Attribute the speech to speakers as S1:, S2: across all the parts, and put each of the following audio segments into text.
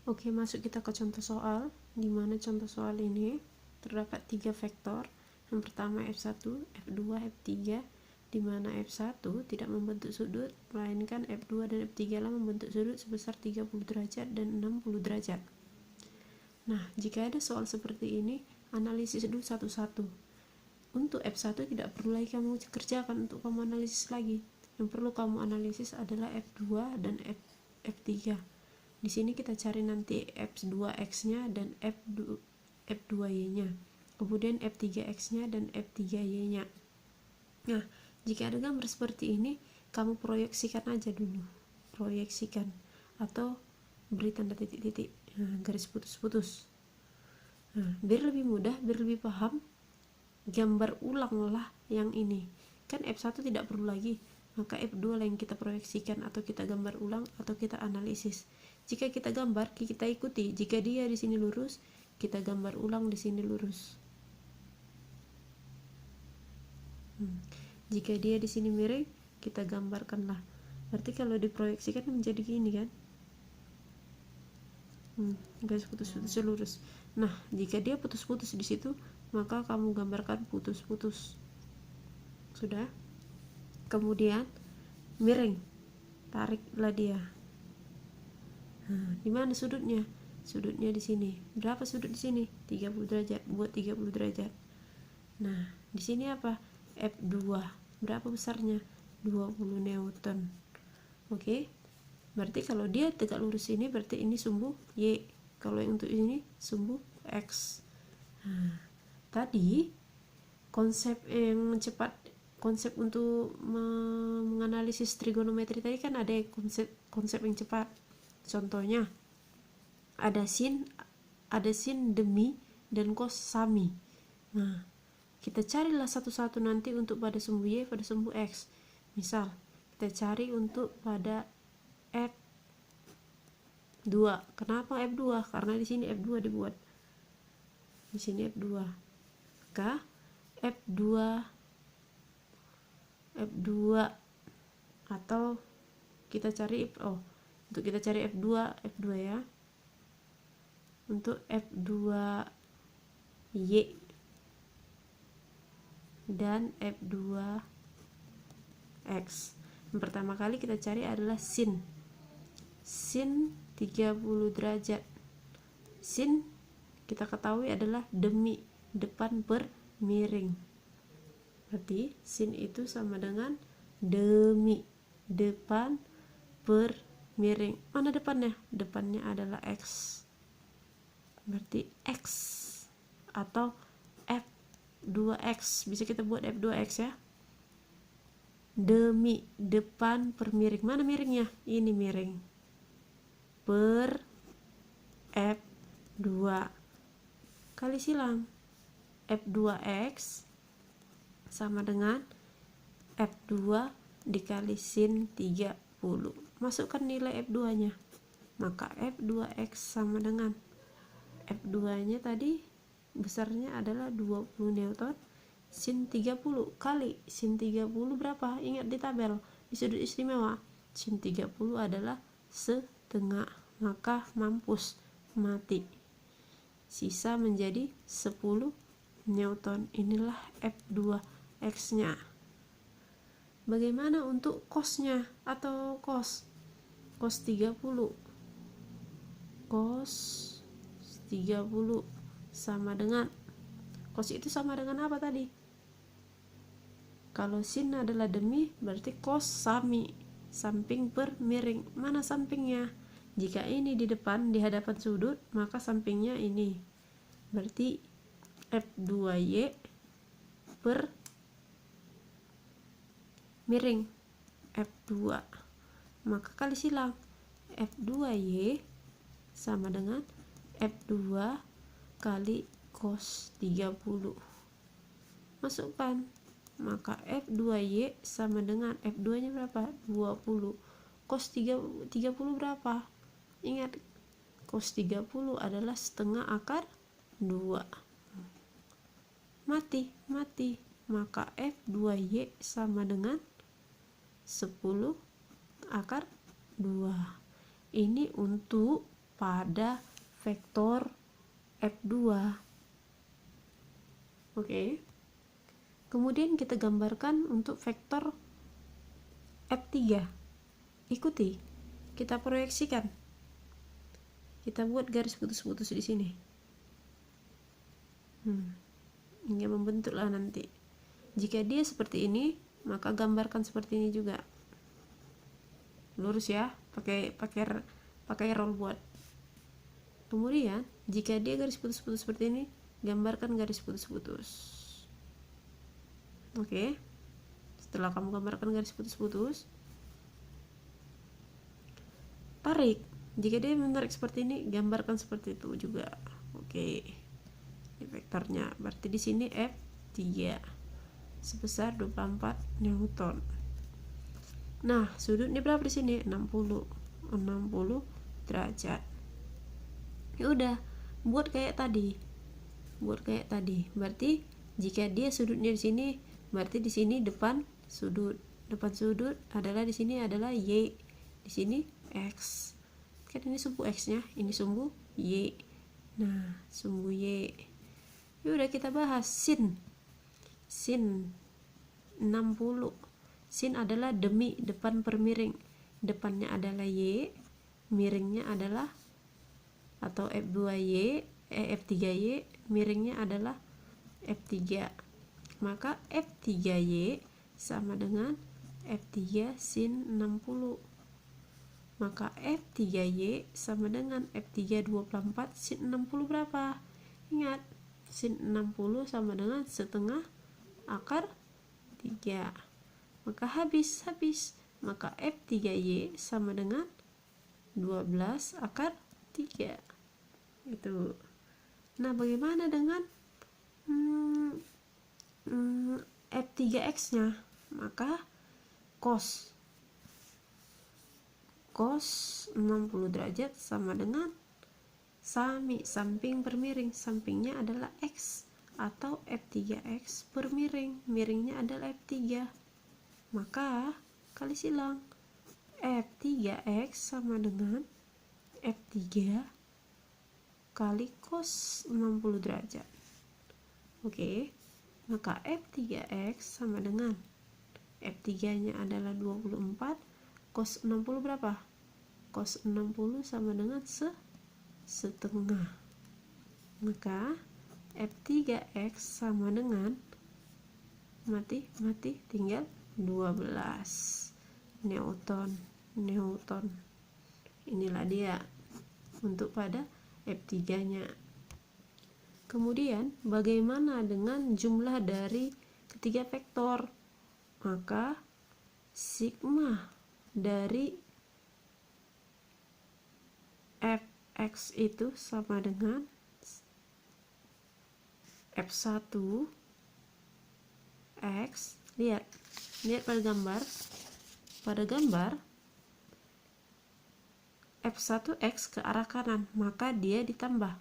S1: Oke, masuk kita ke contoh soal, di mana contoh soal ini terdapat 3 vektor. Yang pertama F1, F2, F3, di mana F1 tidak membentuk sudut, melainkan F2 dan F3 lah membentuk sudut sebesar 30 derajat dan 60 derajat. Nah, jika ada soal seperti ini, analisis dulu satu-satu. Untuk F1 tidak perlu lagi kamu kerjakan untuk kamu analisis lagi. Yang perlu kamu analisis adalah F2 dan F3. Di sini kita cari nanti F2X-nya dan F2Y-nya. Kemudian F3X-nya dan F3Y-nya. Nah, jika ada gambar seperti ini, kamu proyeksikan aja dulu. Proyeksikan atau beri tanda titik-titik, garis putus-putus. Nah, biar lebih mudah, biar lebih paham, gambar ulanglah yang ini. Kan F1 tidak perlu lagi, maka F2 lah yang kita proyeksikan atau kita gambar ulang atau kita analisis. Jika kita gambar, kita ikuti. Jika dia di sini lurus, kita gambar ulang di sini lurus. Jika dia di sini miring, kita gambarkanlah. Berarti kalau diproyeksikan menjadi gini kan? Garis putus-putus lurus. Nah, jika dia putus-putus di situ, maka kamu gambarkan putus-putus. Sudah? Kemudian miring, tariklah dia. Nah, di mana sudutnya? Sudutnya di sini. Berapa sudut di sini? 30 derajat. Buat 30 derajat. Nah, di sini apa? F2. Berapa besarnya? 20 Newton. Oke. Berarti kalau dia tegak lurus ini, berarti ini sumbu Y. Kalau yang untuk ini sumbu X. Nah, tadi konsep yang cepat, konsep untuk menganalisis trigonometri tadi kan ada konsep yang cepat. Contohnya ada sin demi dan cos sami. Nah, kita carilah satu-satu nanti untuk pada sumbu Y, pada sumbu X. Misal kita cari untuk pada F2. Kenapa F2? Karena di sini F2 dibuat. Di sini F2. Maka F2 atau kita cari untuk kita cari F2 ya. Untuk F2Y dan F2X. Yang pertama kali kita cari adalah sin 30 derajat. Sin kita ketahui adalah demi, depan per miring. Berarti sin itu sama dengan demi, depan per miring. Mana depannya? Depannya adalah X. Berarti X atau F2X. Bisa kita buat F2X ya. Demi, depan per miring. Mana miringnya? Ini miring. Per F2. Kali silang. F2X sama dengan F2 dikali sin 30. Masukkan nilai F2-nya. Maka F2X sama dengan F2-nya tadi besarnya adalah 20 Newton sin 30 kali sin 30 berapa? Ingat di tabel di sudut istimewa. Sin 30 adalah setengah, maka mampus, mati. Sisa menjadi 10 Newton. Inilah F2X-nya. Bagaimana untuk cos-nya atau cos 30? Cos 30 sama dengan, cos itu sama dengan apa tadi? Kalau sin adalah demi, berarti cos sami, samping per miring. Mana sampingnya? Jika ini di depan, di hadapan sudut, maka sampingnya ini. Berarti F2Y per miring F2. Maka kali silang. F2Y sama dengan F2 kali cos 30. Masukkan. Maka F2Y sama dengan F2 nya berapa? 20. Cos 30 berapa? Ingat, cos 30 adalah setengah akar 2. Mati. Maka F2Y sama dengan 10 akar 2. Ini untuk pada vektor F2. Oke. Kemudian kita gambarkan untuk vektor F3. Ikuti, kita proyeksikan. Kita buat garis putus-putus di sini. Hingga membentuklah nanti. Jika dia seperti ini, maka gambarkan seperti ini juga. Lurus ya, pakai roll buat. Kemudian, jika dia garis putus-putus seperti ini, gambarkan garis putus-putus. Oke. Setelah kamu gambarkan garis putus-putus, tarik. Jika dia menarik seperti ini, gambarkan seperti itu juga. Oke. Ini vektornya. Berarti di sini F3 sebesar 24 Newton. Nah, sudutnya berapa di sini? 60 derajat. Ya udah, buat kayak tadi. Berarti jika dia sudutnya di sini, berarti di sini depan sudut adalah di sini adalah Y, di sini X. Kan ini sumbu X nya, ini sumbu Y. Nah, sumbu Y. Ya udah, kita bahas sin 60. Sin adalah demi depan per miring. Depannya adalah Y, miringnya adalah atau F2Y, F3Y, miringnya adalah F3. Maka F3Y sama dengan F3 sin 60. Maka F3Y sama dengan F3 24 sin 60 berapa? Ingat, sin 60 sama dengan setengah akar 3. Maka habis. Maka F3Y sama dengan 12 akar 3. Itu. Nah, bagaimana dengan F3X nya? Maka cos 60 derajat sama dengan samping per miring. Sampingnya adalah X atau F3X per miring. Miringnya adalah F3. Maka kali silang. F3X sama dengan F3 kali cos 60 derajat. Oke. Maka F3X sama dengan F3 nya adalah 24, cos 60 berapa? Cos 60 sama dengan setengah. Maka F3X sama dengan mati tinggal 12 Newton. Inilah dia untuk pada F3 nya. Kemudian bagaimana dengan jumlah dari ketiga vektor? Maka sigma dari Fx itu sama dengan F1 X. Lihat pada gambar F1X ke arah kanan, maka dia ditambah.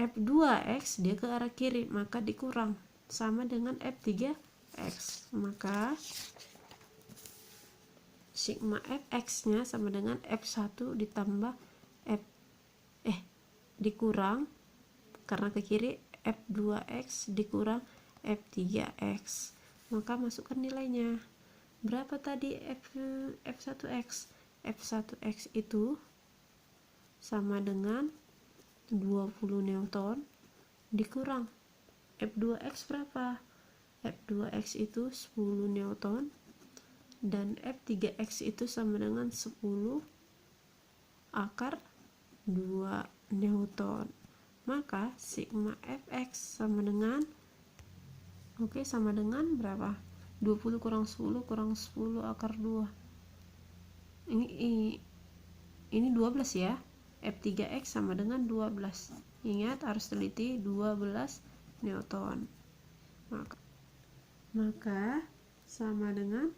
S1: F2X dia ke arah kiri, maka dikurang, sama dengan F3X. Maka sigma Fx nya sama dengan F1 ditambah dikurang karena ke kiri, F2X dikurang F3X. Maka masukkan nilainya. Berapa tadi F1X? F1X itu sama dengan 20 Newton dikurang F2X berapa? F2X itu 10 Newton dan F3X itu sama dengan 10 akar 2 Newton. Maka sigma Fx sama dengan sama dengan berapa? 20 kurang 10 kurang 10 akar 2. Ini 12 ya. F3X sama dengan 12. Ingat, harus teliti 12 Newton. Maka sama dengan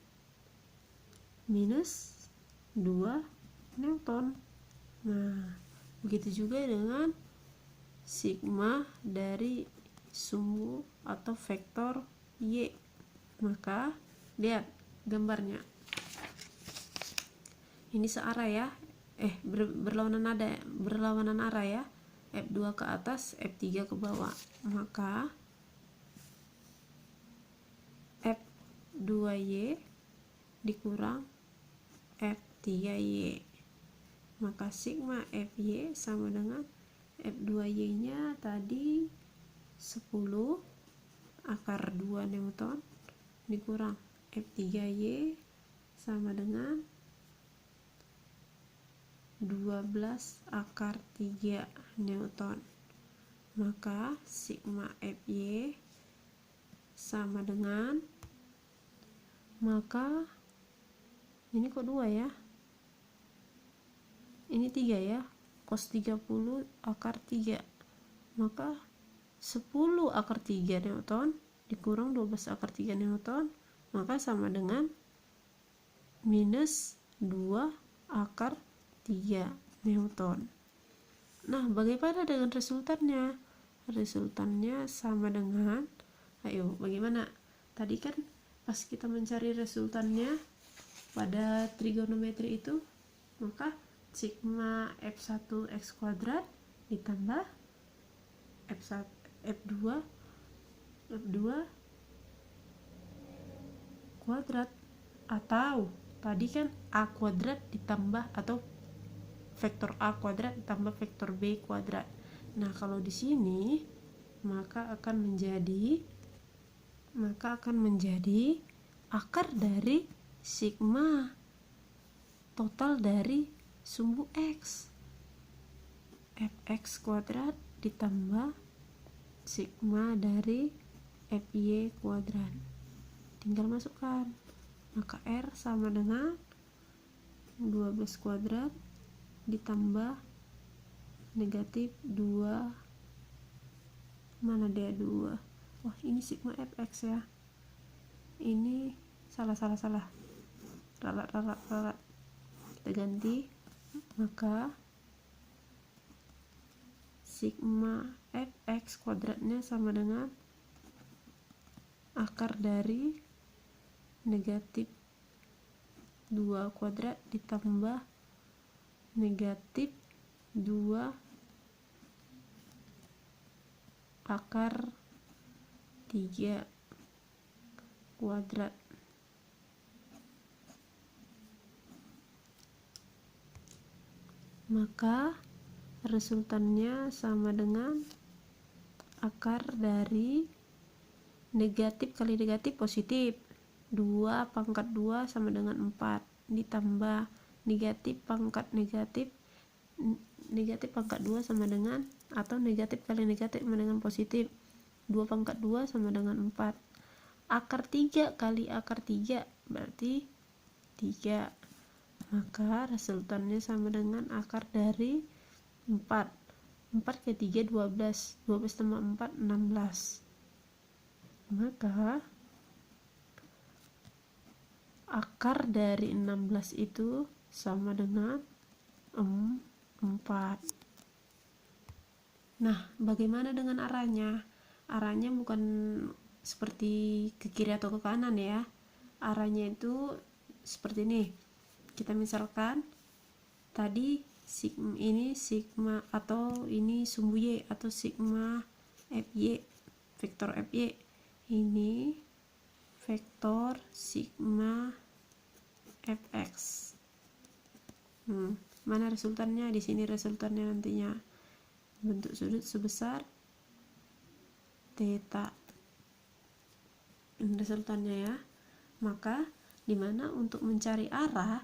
S1: minus 2 Newton. Nah, begitu juga dengan sigma dari sumbu atau vektor Y. Maka lihat gambarnya. Ini searah ya. berlawanan arah ya, F2 ke atas, F3 ke bawah, maka F2Y dikurang F3Y, maka sigma FY sama dengan F2Y nya tadi 10 akar 2 Newton dikurang F3Y sama dengan 12 akar 3 Newton, maka sigma FY sama dengan, maka ini kok 2 ya, ini 3 ya, cos 30 akar 3, maka 10 akar 3 Newton dikurang 12 akar 3 Newton, maka sama dengan minus 2 akar 3 Newton. Nah, bagaimana dengan resultannya? Resultannya sama dengan, ayo bagaimana? Tadi kan pas kita mencari resultannya pada trigonometri itu, maka sigma F1 X kuadrat ditambah F2 kuadrat, atau tadi kan A kuadrat ditambah, atau vektor A kuadrat ditambah vektor B kuadrat. Nah, kalau di sini maka akan menjadi akar dari sigma total dari sumbu X, Fx kuadrat ditambah sigma dari Fy kuadrat, tinggal masukkan, maka R sama dengan 12 kuadrat ditambah negatif 2, mana dia 2, wah ini sigma Fx ya, ini salah, ralat, kita ganti, maka sigma Fx kuadratnya sama dengan akar dari negatif 2 kuadrat ditambah negatif 2 akar 3 kuadrat. Maka resultannya sama dengan akar dari negatif kali negatif positif, 2 pangkat 2 sama dengan 4 ditambah negatif pangkat negatif pangkat 2 sama dengan, atau negatif kali negatif sama dengan positif, 2 pangkat 2 sama dengan 4, akar 3 kali akar 3 berarti 3, maka resultannya sama dengan akar dari 4 ke 3 12 tambah 4 16, maka akar dari 16 itu sama dengan 4. Nah, bagaimana dengan arahnya? Arahnya bukan seperti ke kiri atau ke kanan ya, arahnya itu seperti ini. Kita misalkan tadi ini sigma, atau ini sumbu Y atau sigma Fy, vektor Fy, ini vektor sigma Fx. Mana resultannya? Di sini resultannya nantinya bentuk sudut sebesar theta. Ini resultannya ya. Maka dimana untuk mencari arah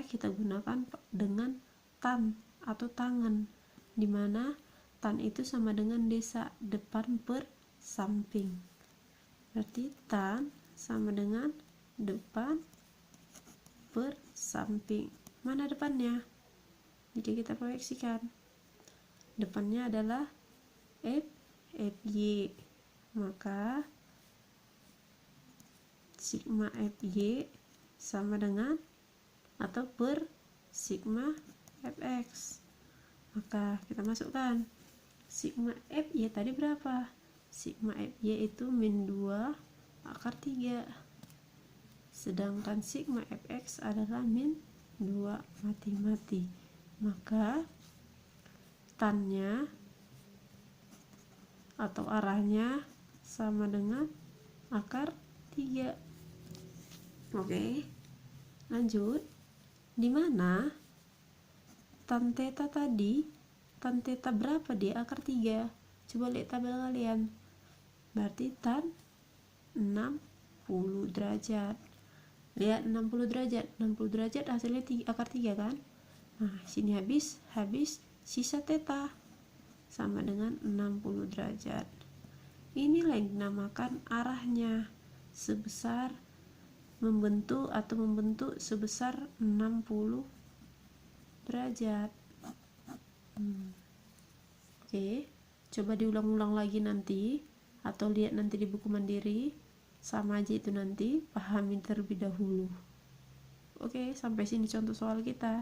S1: kita gunakan dengan tan atau tangen, dimana tan itu sama dengan desa, depan per samping, berarti tan sama dengan depan per samping. Mana depannya? Jika kita proyeksikan, depannya adalah Fy, maka sigma Fy sama dengan atau per sigma Fx. Maka kita masukkan sigma Fy tadi berapa? Sigma Fy itu min 2 akar 3, sedangkan sigma Fx adalah min 2 mati-mati, maka tannya atau arahnya sama dengan akar 3. Oke, lanjut. Di mana tan theta tadi, tan theta berapa di akar 3? Coba lihat tabel kalian. Berarti tan 60 derajat. Lihat 60 derajat. 60 derajat hasilnya akar 3 kan? Nah, sini habis sisa theta sama dengan 60 derajat. Inilah yang dinamakan arahnya sebesar membentuk sebesar 60 derajat. Oke, coba diulang-ulang lagi nanti atau lihat nanti di buku mandiri, sama aja itu, nanti pahami terlebih dahulu. Oke, sampai sini contoh soal kita.